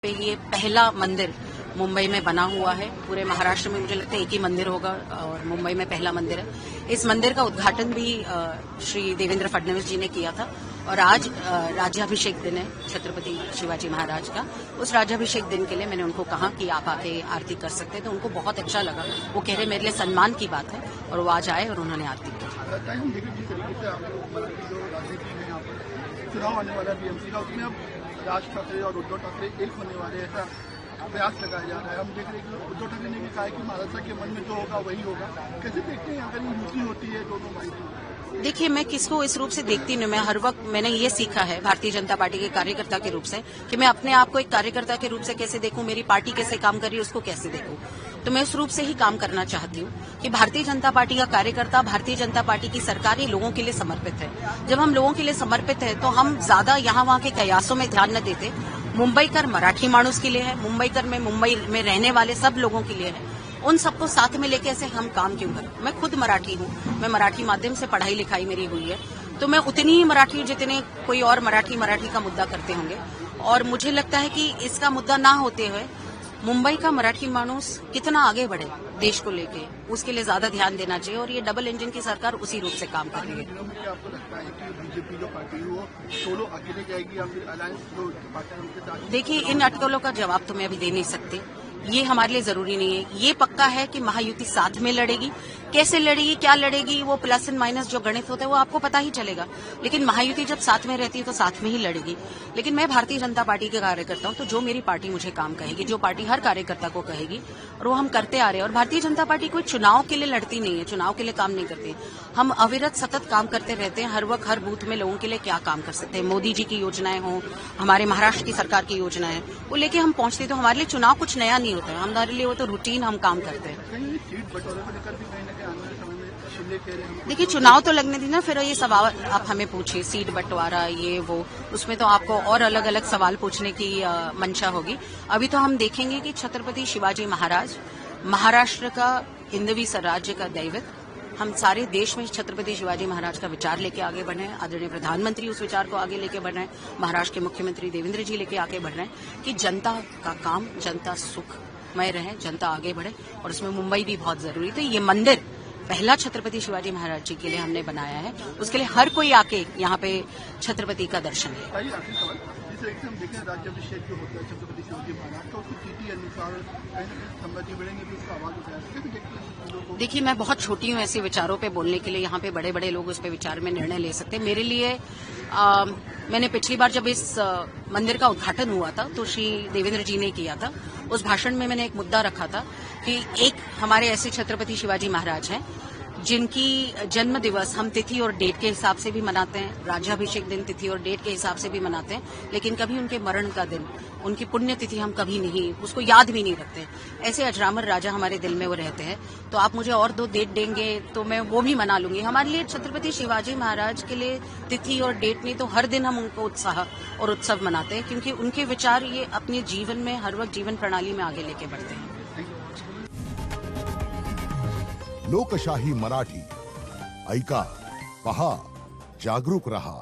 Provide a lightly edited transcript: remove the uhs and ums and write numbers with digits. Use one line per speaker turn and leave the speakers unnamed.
पे ये पहला मंदिर मुंबई में बना हुआ है। पूरे महाराष्ट्र में मुझे लगता है एक ही मंदिर होगा और मुंबई में पहला मंदिर है। इस मंदिर का उद्घाटन भी श्री देवेंद्र फडणवीस जी ने किया था और आज राज्याभिषेक दिन है छत्रपति शिवाजी महाराज का। उस राज्याभिषेक दिन के लिए मैंने उनको कहा कि आप आके आरती कर सकते हैं, तो उनको बहुत अच्छा लगा। वो कह रहे मेरे लिए सम्मान की बात है और वो आज आए और उन्होंने आरती की।
चुनाव आने वाला बीएमसी का, उसमें अब राज ठाकरे और उद्धव ठाकरे एक होने वाले, ऐसा प्रयास लगाया जा रहा है। हम देख रहे हैं कि उद्धव ठाकरे ने भी कहा कि महाराष्ट्र के मन में जो होगा वही होगा। कैसे देखते हैं अगर ये युति होती है दोनों भाई की?
देखिए, मैं किसको इस रूप से देखती नहीं। मैं हर वक्त मैंने ये सीखा है भारतीय जनता पार्टी के कार्यकर्ता के रूप से कि मैं अपने आप को एक कार्यकर्ता के रूप से कैसे देखूं, मेरी पार्टी कैसे काम कर रही है उसको कैसे देखूं। तो मैं उस रूप से ही काम करना चाहती हूँ कि भारतीय जनता पार्टी का कार्यकर्ता, भारतीय जनता पार्टी की सरकार ये लोगों के लिए समर्पित है। जब हम लोगों के लिए समर्पित है तो हम ज्यादा यहाँ वहाँ के कयासों में ध्यान न देते। मुंबईकर मराठी मानुस के लिए है, मुंबईकर में मुंबई में रहने वाले सब लोगों के लिए है। उन सबको साथ में लेके ऐसे हम काम क्यों करें? मैं खुद मराठी हूँ, मैं मराठी माध्यम से पढ़ाई लिखाई मेरी हुई है, तो मैं उतनी ही मराठी हूँ जितने कोई और मराठी का मुद्दा करते होंगे। और मुझे लगता है कि इसका मुद्दा ना होते हुए मुंबई का मराठी मानुस कितना आगे बढ़े देश को लेके, उसके लिए ज्यादा ध्यान देना चाहिए। और ये डबल इंजन की सरकार उसी रूप से काम कर रही है।
आपको लगता है कि बीजेपी जो पार्टी है वो सोलो अकेले जाएगी या फिर अलायंस जो पार्टी है उनके साथ?
देखिए, इन अटकलों का जवाब तो मैं अभी दे नहीं सकती, ये हमारे लिए जरूरी नहीं है। ये पक्का है कि महायुति साथ में लड़ेगी। कैसे लड़ेगी, क्या लड़ेगी, वो प्लस एंड माइनस जो गणित होता है वो आपको पता ही चलेगा। लेकिन महायुति जब साथ में रहती है तो साथ में ही लड़ेगी। लेकिन मैं भारतीय जनता पार्टी के कार्यकर्ता हूं, तो जो मेरी पार्टी मुझे काम कहेगी, जो पार्टी हर कार्यकर्ता को कहेगी, और वो हम करते आ रहे हैं। और भारतीय जनता पार्टी कोई चुनाव के लिए लड़ती नहीं है, चुनाव के लिए काम नहीं करती। हम अविरत सतत काम करते रहते हैं, हर वक्त हर बूथ में लोगों के लिए क्या काम कर सकते हैं। मोदी जी की योजनाएं हों, हमारे महाराष्ट्र की सरकार की योजनाएं, वो लेके हम पहुंचते। तो हमारे लिए चुनाव कुछ नया नहीं होता है, हमारे लिए वो तो रूटीन हम काम करते हैं।
सीट बंटवारे को लेकर भी कहीं ना कहीं आने वाले समय में शिंदे कह रहे हैं।
देखिए, चुनाव तो लगने दी ना, फिर ये सवाल आप हमें पूछिए, सीट बंटवारा ये वो, उसमें तो आपको और अलग अलग सवाल पूछने की मंशा होगी। अभी तो हम देखेंगे कि छत्रपति शिवाजी महाराज महाराष्ट्र का हिंदवी स्वराज्य का दैवत, हम सारे देश में छत्रपति शिवाजी महाराज का विचार लेके आगे बढ़ रहे हैं। आदरणीय प्रधानमंत्री उस विचार को आगे लेके बढ़ रहे हैं, महाराष्ट्र के मुख्यमंत्री देवेंद्र जी लेके आगे बढ़ रहे हैं कि जनता का काम, जनता सुखमय रहे, जनता आगे बढ़े, और उसमें मुंबई भी बहुत जरूरी। तो ये मंदिर पहला छत्रपति शिवाजी महाराज जी के लिए हमने बनाया है, उसके लिए हर कोई आके यहाँ पे छत्रपति का दर्शन है।
हम देखें राज्याभिषेक जो होता है छत्रपति शिवाजी महाराज का, उसकी तिथि अनुसार कहीं ना कहीं सम्मति मिलेंगे भी उसका आवाज उठाया। कैसे देखते हैं?
देखिए, मैं बहुत छोटी हूँ ऐसे विचारों पे बोलने के लिए। यहाँ पे बड़े बड़े लोग उस पे विचार में निर्णय ले सकते हैं। मेरे लिए मैंने पिछली बार जब इस मंदिर का उद्घाटन हुआ था तो श्री देवेंद्र जी ने किया था, उस भाषण में मैंने एक मुद्दा रखा था कि एक हमारे ऐसे छत्रपति शिवाजी महाराज हैं जिनकी जन्म दिवस हम तिथि और डेट के हिसाब से भी मनाते हैं, राज्याभिषेक दिन तिथि और डेट के हिसाब से भी मनाते हैं, लेकिन कभी उनके मरण का दिन, उनकी पुण्य तिथि हम कभी नहीं, उसको याद भी नहीं रखते। ऐसे अजरामर राजा हमारे दिल में वो रहते हैं। तो आप मुझे और 2 डेट देंगे तो मैं वो भी मना लूंगी। हमारे लिए छत्रपति शिवाजी महाराज के लिए तिथि और डेट नहीं, तो हर दिन हम उनको उत्साह और उत्सव मनाते हैं, क्योंकि उनके विचार ये अपने जीवन में हर वक्त जीवन प्रणाली में आगे लेके बढ़ते हैं।
लोकशाही मराठी ऐका, पहा, जागरूक रहा।